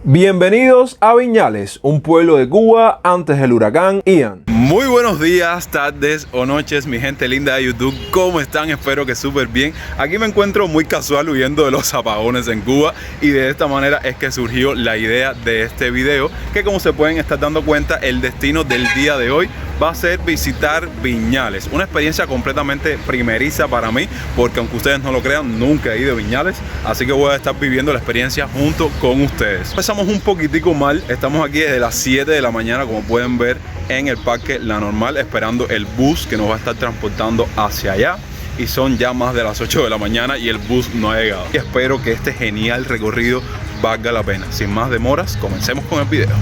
Bienvenidos a Viñales, un pueblo de Cuba antes del huracán Ian. Muy buenos días, tardes o noches, mi gente linda de YouTube. ¿Cómo están? Espero que súper bien. Aquí me encuentro muy casual huyendo de los apagones en Cuba y de esta manera es que surgió la idea de este video, que como se pueden estar dando cuenta, el destino del día de hoy va a ser visitar Viñales. Una experiencia completamente primeriza para mí, porque aunque ustedes no lo crean, nunca he ido a Viñales, así que voy a estar viviendo la experiencia junto con ustedes. Empezamos un poquitico mal, estamos aquí desde las 7 de la mañana, como pueden ver, en el Parque La Normal, esperando el bus que nos va a estar transportando hacia allá. Y son ya más de las 8 de la mañana y el bus no ha llegado. Y espero que este genial recorrido valga la pena. Sin más demoras, comencemos con el video.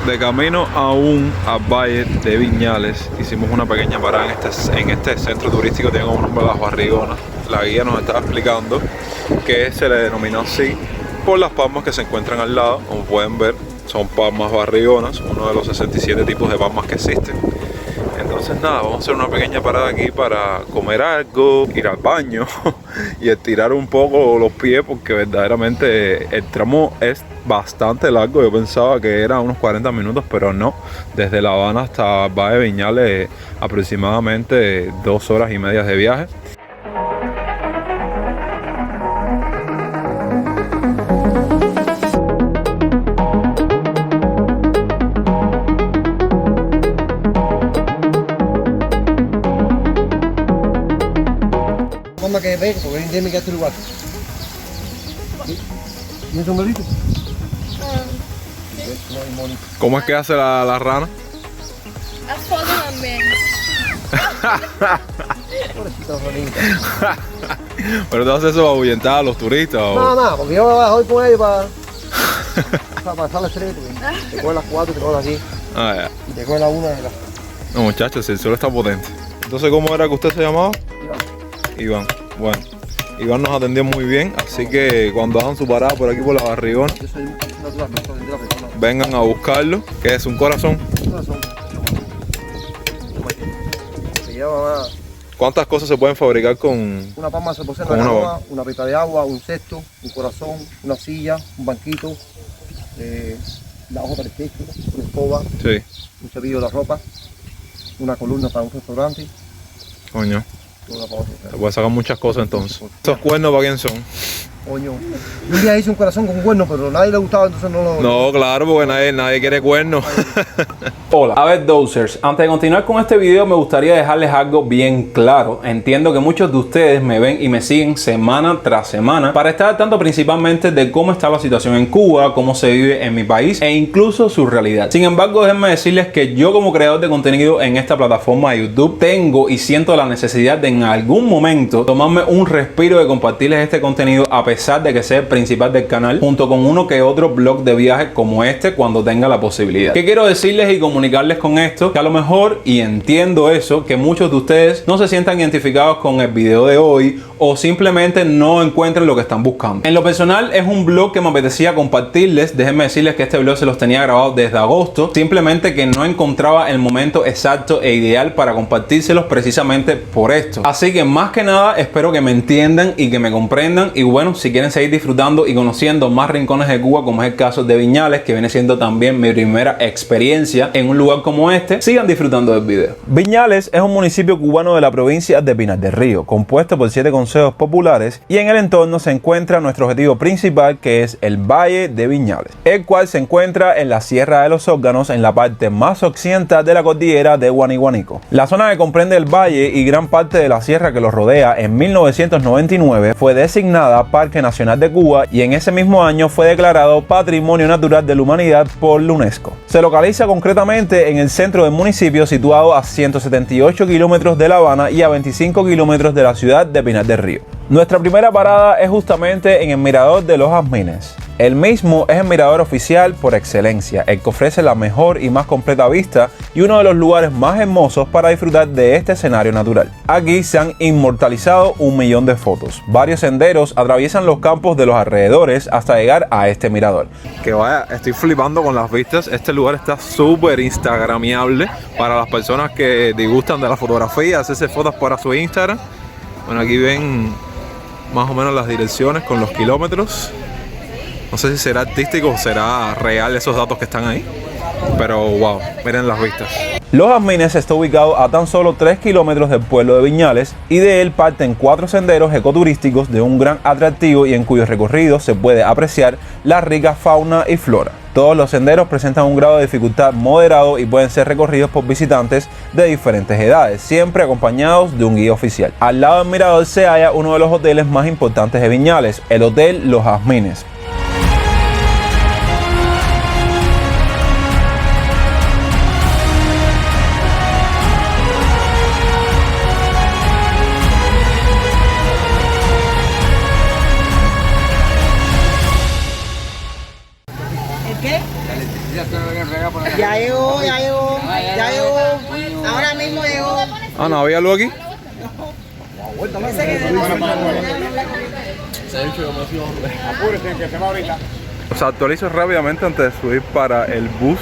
De camino aún al valle de Viñales, hicimos una pequeña parada en este centro turístico, tiene como nombre Las Barrigonas. La guía nos estaba explicando que se le denominó así por las palmas que se encuentran al lado. Como pueden ver, son palmas barrigonas, uno de los 67 tipos de palmas que existen. Entonces nada, vamos a hacer una pequeña parada aquí para comer algo, ir al baño y estirar un poco los pies, porque verdaderamente el tramo es bastante largo. Yo pensaba que era unos 40 minutos, pero no. Desde La Habana hasta Valle de Viñales aproximadamente 2 horas y media de viaje. Que ve, porque es endémica a este lugar. ¿Y un sombrerito? ¿Cómo es que hace la rana? A foto también. Pobrecita ranita. ¿Pero te haces eso para ahuyentar a los turistas? ¿O? No, porque yo voy con ellos para pasar las 3, te coge las 4 y te coge las 10. Ah, ya. Y te coge la 1 de las... No, muchachos, el sol está potente. Entonces, ¿cómo era que usted se llamaba? Iván. Bueno, Iván nos atendió muy bien, así que cuando hagan su parada por aquí por La Barrigona, Yo soy una de las personas. vengan a buscarlo, que es un corazón. Un corazón. Se lleva ¿Cuántas cosas se pueden fabricar con...? una palma de porcelana, Con una canoa, una pita de agua, un cesto, un corazón, una silla, un banquito, la hoja para el techo, una escoba, Sí, un cepillo de la ropa, una columna para un restaurante, coño, toda para otro. se puede sacar muchas cosas entonces. ¿Esos cuernos para quién son? Coño, un día hice un corazón con cuernos, pero a nadie le gustaba, entonces no lo... No, claro, porque nadie quiere cuernos. Hola, a ver Dozers, antes de continuar con este video me gustaría dejarles algo bien claro. Entiendo que muchos de ustedes me ven y me siguen semana tras semana para estar al tanto principalmente de cómo está la situación en Cuba, cómo se vive en mi país e incluso su realidad. Sin embargo, déjenme decirles que yo como creador de contenido en esta plataforma de YouTube tengo y siento la necesidad de en algún momento tomarme un respiro de compartirles este contenido, a pesar de que sea el principal del canal, junto con uno que otro blog de viajes como este cuando tenga la posibilidad. ¿Qué quiero decirles y comunicarles con esto? Que a lo mejor, y entiendo eso, que muchos de ustedes no se sientan identificados con el video de hoy o simplemente no encuentren lo que están buscando. En lo personal es un blog que me apetecía compartirles. Déjenme decirles que este blog se los tenía grabado desde agosto, simplemente que no encontraba el momento exacto e ideal para compartírselos precisamente por esto. Así que más que nada espero que me entiendan y que me comprendan, y bueno, si quieren seguir disfrutando y conociendo más rincones de Cuba, como es el caso de Viñales, que viene siendo también mi primera experiencia en un lugar como este, sigan disfrutando del video. Viñales es un municipio cubano de la provincia de Pinar del Río, compuesto por 7 consejos populares, y en el entorno se encuentra nuestro objetivo principal, que es el Valle de Viñales, el cual se encuentra en la Sierra de los Órganos, en la parte más occidental de la cordillera de Huanicue. La zona que comprende el valle y gran parte de la sierra que lo rodea en 1999 fue designada Parque Nacional de Cuba, y en ese mismo año fue declarado Patrimonio Natural de la Humanidad por la UNESCO. Se localiza concretamente en el centro del municipio, situado a 178 kilómetros de La Habana y a 25 kilómetros de la ciudad de Pinar del Río. Nuestra primera parada es justamente en el Mirador de los Jazmines. El mismo es el mirador oficial por excelencia, el que ofrece la mejor y más completa vista y uno de los lugares más hermosos para disfrutar de este escenario natural. Aquí se han inmortalizado 1 millón de fotos. Varios senderos atraviesan los campos de los alrededores hasta llegar a este mirador. Que vaya, estoy flipando con las vistas. Este lugar está súper instagramiable para las personas que disgustan de la fotografía, hacerse fotos para su Instagram. Bueno, aquí ven más o menos las direcciones con los kilómetros. No sé si será artístico o será real esos datos que están ahí, pero wow, miren las vistas. Los Jazmines está ubicado a tan solo 3 kilómetros del pueblo de Viñales y de él parten 4 senderos ecoturísticos de un gran atractivo y en cuyos recorridos se puede apreciar la rica fauna y flora. Todos los senderos presentan un grado de dificultad moderado y pueden ser recorridos por visitantes de diferentes edades, siempre acompañados de un guía oficial. Al lado del mirador se halla uno de los hoteles más importantes de Viñales, el Hotel Los Jazmines. Ya llegó. Ahora mismo llegó. Ah, ¿no había algo aquí? Os actualizo rápidamente antes de subir para el bus.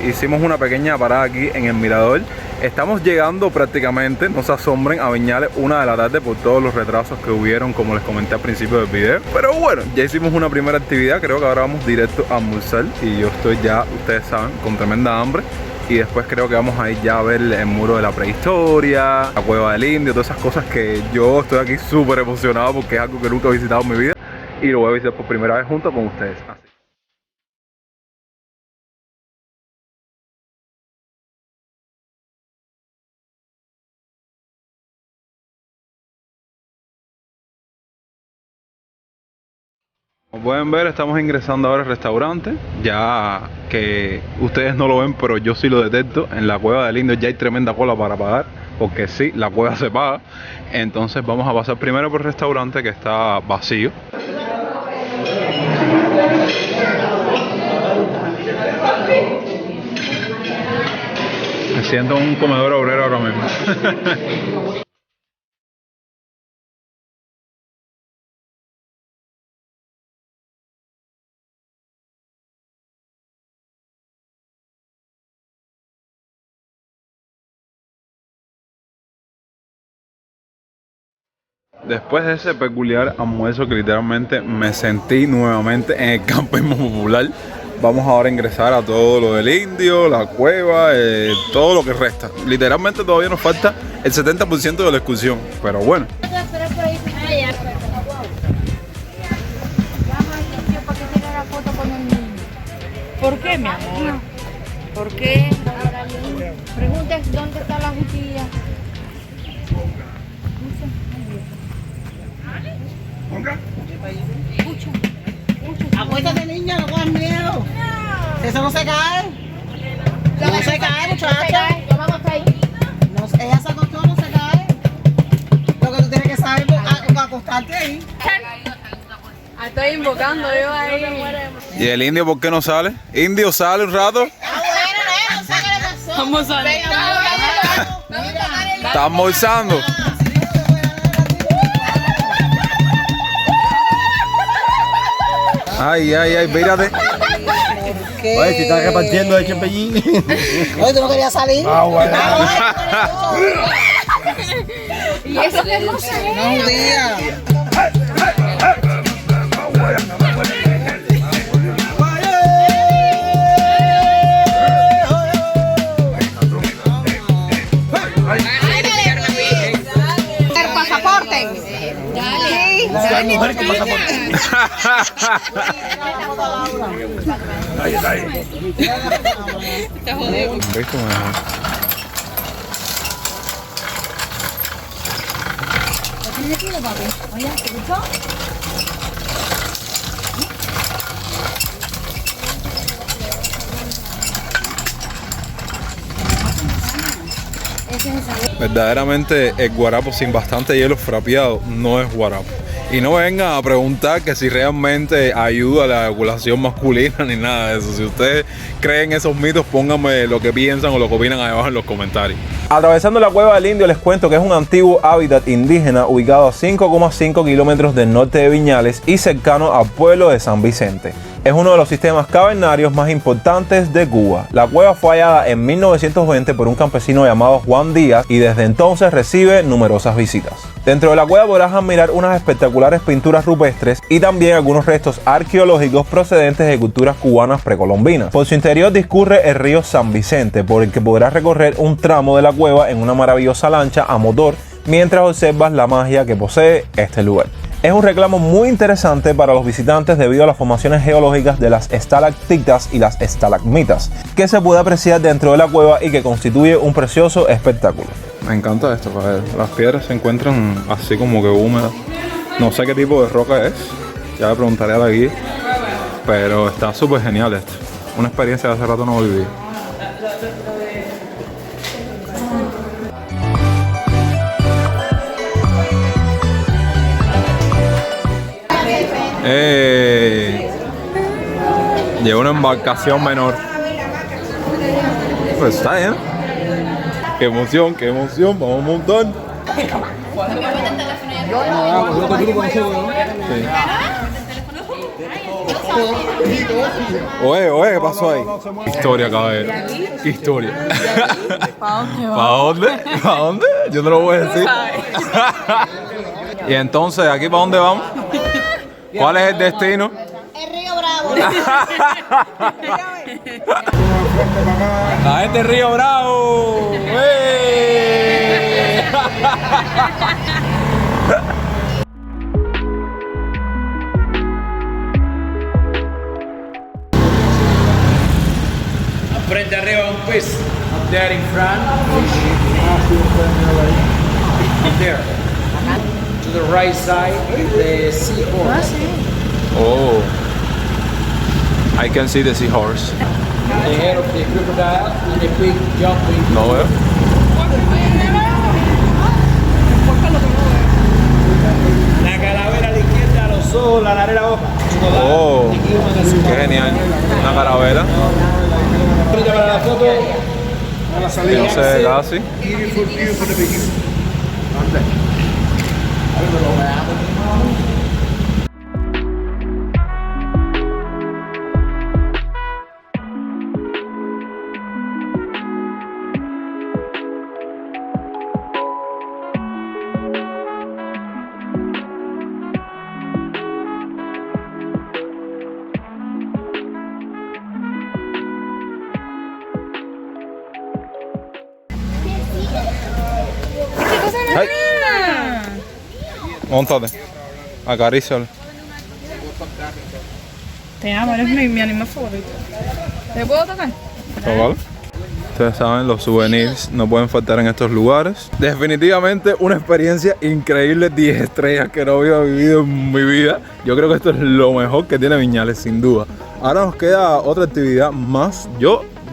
Hicimos una pequeña parada aquí en el mirador. Estamos llegando prácticamente, no se asombren, a Viñales 1 de la tarde por todos los retrasos que hubieron, como les comenté al principio del video. Pero bueno, ya hicimos una primera actividad, creo que ahora vamos directo a almorzar y yo estoy ya, ustedes saben, con tremenda hambre. Y después creo que vamos a ir ya a ver el muro de la prehistoria, la cueva del indio, todas esas cosas que yo estoy aquí súper emocionado porque es algo que nunca he visitado en mi vida y lo voy a visitar por primera vez junto con ustedes. Así. Como pueden ver, estamos ingresando ahora al restaurante, ya que ustedes no lo ven, pero yo sí lo detecto. En la cueva del indio ya hay tremenda cola para pagar, porque sí, la cueva se paga. Entonces vamos a pasar primero por el restaurante que está vacío. Me siento un comedor obrero ahora mismo. Después de ese peculiar almuerzo que literalmente me sentí nuevamente en el campismo popular, vamos ahora a ingresar a todo lo del indio, la cueva, todo lo que resta. Literalmente todavía nos falta el 70% de la excursión, pero bueno. ¿Por qué, mi amor? ¿Por qué? Pregunta dónde está la jutilla. Acuéstate, niña, no cojas miedo. Eso no se cae. No se cae, muchacha. No, ella se acostó, no se cae. Lo que tú tienes que saber es acostarte ahí. Estoy invocando yo ahí. ¿Y el indio por qué no sale? ¿Indio sale un rato? No sé qué le pasó. Vamos a ver. ¿Está almorzando? Ay, mírate. Oye, si estás repartiendo el champellín. Oye, ¿tú no querías salir? Ah, bueno. ¿Y eso qué no sé? No, judía. El pasaporte. Hay mujeres con pasaporte. Verdaderamente el guarapo sin bastante hielo frapeado no es guarapo. Y no vengan a preguntar que si realmente ayuda a la eyaculación masculina ni nada de eso. Si ustedes creen esos mitos, pónganme lo que piensan o lo que opinan ahí abajo en los comentarios. Atravesando la Cueva del Indio les cuento que es un antiguo hábitat indígena ubicado a 5,5 kilómetros del norte de Viñales y cercano al pueblo de San Vicente. Es uno de los sistemas cavernarios más importantes de Cuba. La cueva fue hallada en 1920 por un campesino llamado Juan Díaz y desde entonces recibe numerosas visitas. Dentro de la cueva podrás admirar unas espectaculares pinturas rupestres y también algunos restos arqueológicos procedentes de culturas cubanas precolombinas. Por su interior discurre el río San Vicente, por el que podrás recorrer un tramo de la cueva en una maravillosa lancha a motor mientras observas la magia que posee este lugar. Es un reclamo muy interesante para los visitantes debido a las formaciones geológicas de las estalactitas y las estalagmitas que se puede apreciar dentro de la cueva y que constituye un precioso espectáculo. Me encanta esto, a ver, las piedras se encuentran así como que húmedas. No sé qué tipo de roca es, ya le preguntaré a la guía, pero está súper genial esto. Una experiencia que hace rato no viví. Lleva una embarcación menor. Pues está bien. Qué emoción, vamos un montón. Oye, ¿qué pasó ahí? Historia, caballero. Historia. ¿Para dónde? ¿Para dónde? Yo no lo voy a decir. Y entonces, ¿aquí para dónde vamos? ¿Cuál es el destino? El Río Bravo. La gente de Río Bravo. ¡Hey! Frente arriba un pez. Up there in front. There. To the right side, the seahorse. Oh. I can see the seahorse. The head of the crocodile and the pig jumping. No veo. La calavera a la izquierda, los ojos, la nariz, la boca. Oh. Qué genial. Una caravela. Para la foto. Que no se ve casi. Ay. Móntate. Acarícialo. Te amo, eres mi animal favorito. ¿Te puedo tocar? ¿Vale? Ustedes saben, los souvenirs no pueden faltar en estos lugares. Definitivamente una experiencia increíble, 10 estrellas que no había vivido en mi vida. Yo creo que esto es lo mejor que tiene Viñales, sin duda. Ahora nos queda otra actividad más.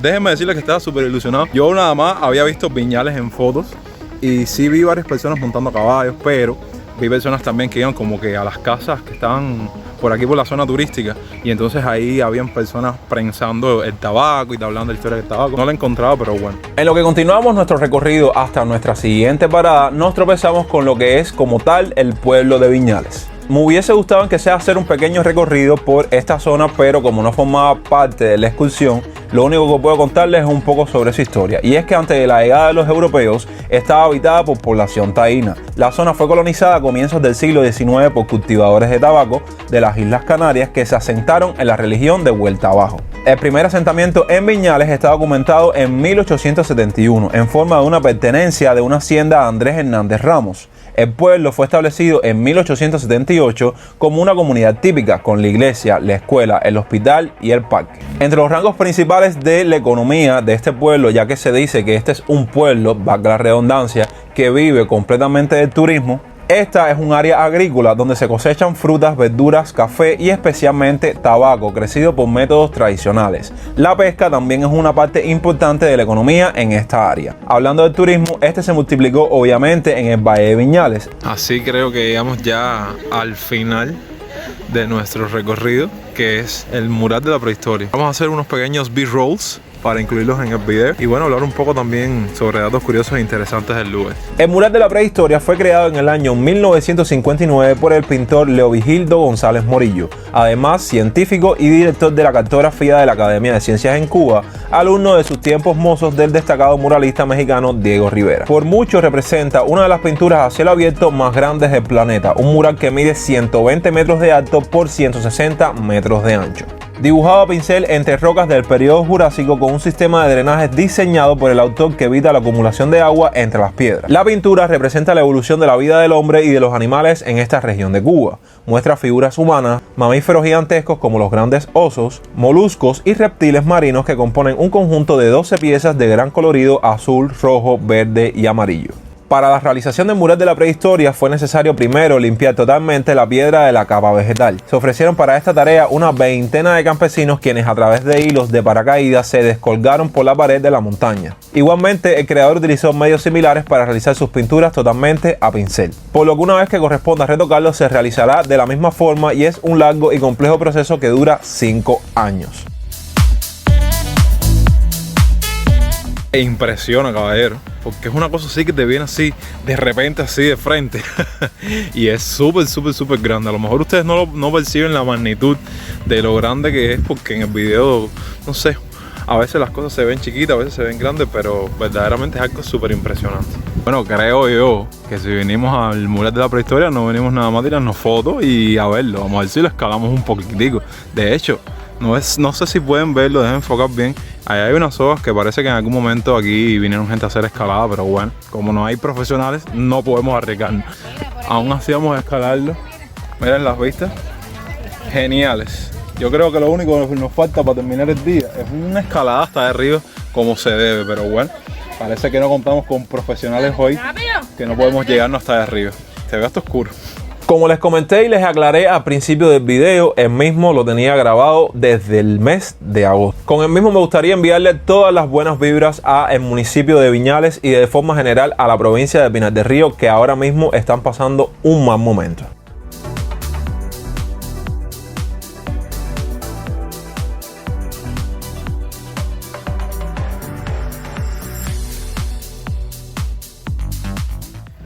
Déjenme decirles que estaba súper ilusionado. Yo nada más había visto Viñales en fotos y sí vi varias personas montando caballos, pero vi personas también que iban como que a las casas que estaban por aquí por la zona turística y entonces ahí habían personas prensando el tabaco y hablando de la historia del tabaco. No lo he encontrado, pero bueno. En lo que continuamos nuestro recorrido hasta nuestra siguiente parada, nos tropezamos con lo que es como tal el pueblo de Viñales. Me hubiese gustado que sea hacer un pequeño recorrido por esta zona, pero como no formaba parte de la excursión, lo único que puedo contarles es un poco sobre su historia. Y es que antes de la llegada de los europeos, estaba habitada por población taína. La zona fue colonizada a comienzos del siglo XIX por cultivadores de tabaco de las Islas Canarias que se asentaron en la religión de Vuelta Abajo. El primer asentamiento en Viñales está documentado en 1871 en forma de una pertenencia de una hacienda a Andrés Hernández Ramos. El pueblo fue establecido en 1878 como una comunidad típica, con la iglesia, la escuela, el hospital y el parque. Entre los rangos principales de la economía de este pueblo, ya que se dice que este es un pueblo, valga la redundancia, que vive completamente del turismo, Esta es un área agrícola donde se cosechan frutas, verduras, café y especialmente tabaco, crecido por métodos tradicionales. La pesca también es una parte importante de la economía en esta área. Hablando del turismo, este se multiplicó obviamente en el Valle de Viñales. Así creo que llegamos ya al final de nuestro recorrido, que es el mural de la prehistoria. Vamos a hacer unos pequeños B-rolls para incluirlos en el video y bueno, hablar un poco también sobre datos curiosos e interesantes del lugar. El mural de la prehistoria fue creado en el año 1959 por el pintor Leovigildo González Morillo, además científico y director de la cartografía de la Academia de Ciencias en Cuba, alumno de sus tiempos mozos del destacado muralista mexicano Diego Rivera. Por mucho representa una de las pinturas a cielo abierto más grandes del planeta, un mural que mide 120 metros de alto por 160 metros de ancho. Dibujado a pincel entre rocas del periodo Jurásico con un sistema de drenaje diseñado por el autor que evita la acumulación de agua entre las piedras. La pintura representa la evolución de la vida del hombre y de los animales en esta región de Cuba. Muestra figuras humanas, mamíferos gigantescos como los grandes osos, moluscos y reptiles marinos que componen un conjunto de 12 piezas de gran colorido azul, rojo, verde y amarillo. Para la realización del mural de la prehistoria fue necesario primero limpiar totalmente la piedra de la capa vegetal. Se ofrecieron para esta tarea una veintena de campesinos quienes a través de hilos de paracaídas se descolgaron por la pared de la montaña. Igualmente, el creador utilizó medios similares para realizar sus pinturas totalmente a pincel, por lo que una vez que corresponda retocarlo se realizará de la misma forma y es un largo y complejo proceso que dura 5 años. E impresiona, caballero, porque es una cosa así que te viene así de repente, así de frente y es súper grande. A lo mejor ustedes no perciben la magnitud de lo grande que es, porque en el video, no sé, a veces las cosas se ven chiquitas, a veces se ven grandes, pero verdaderamente es algo súper impresionante. Bueno, creo yo que si venimos al mural de la prehistoria no venimos nada más a tirarnos fotos y a verlo. Vamos a ver si lo escalamos un poquitico. De hecho, no sé si pueden verlo, dejen enfocar bien. Ahí hay unas sogas que parece que en algún momento aquí vinieron gente a hacer escalada, pero bueno, como no hay profesionales, no podemos arriesgarnos. Aún así vamos a escalarlo. Miren las vistas, geniales. Yo creo que lo único que nos falta para terminar el día es una escalada hasta de arriba como se debe, pero bueno, parece que no contamos con profesionales hoy, que no podemos llegarnos hasta de arriba. Se ve hasta oscuro. Como les comenté y les aclaré al principio del video, el mismo lo tenía grabado desde el mes de agosto. Con el mismo me gustaría enviarle todas las buenas vibras al municipio de Viñales y de forma general a la provincia de Pinar del Río, que ahora mismo están pasando un mal momento.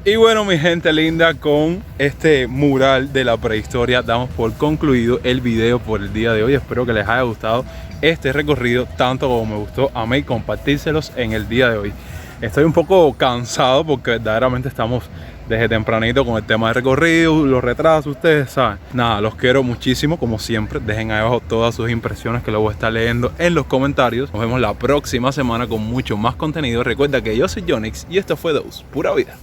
Y bueno, mi gente linda, con este mural de la prehistoria damos por concluido el video por el día de hoy. Espero que les haya gustado este recorrido tanto como me gustó a mí compartírselos en el día de hoy. Estoy un poco cansado porque verdaderamente estamos desde tempranito con el tema de recorrido, los retrasos, ustedes saben. Nada, los quiero muchísimo, como siempre. Dejen ahí abajo todas sus impresiones que lo voy a estar leyendo en los comentarios. Nos vemos la próxima semana con mucho más contenido. Recuerda que yo soy Jonix y esto fue Dose Pura Vida.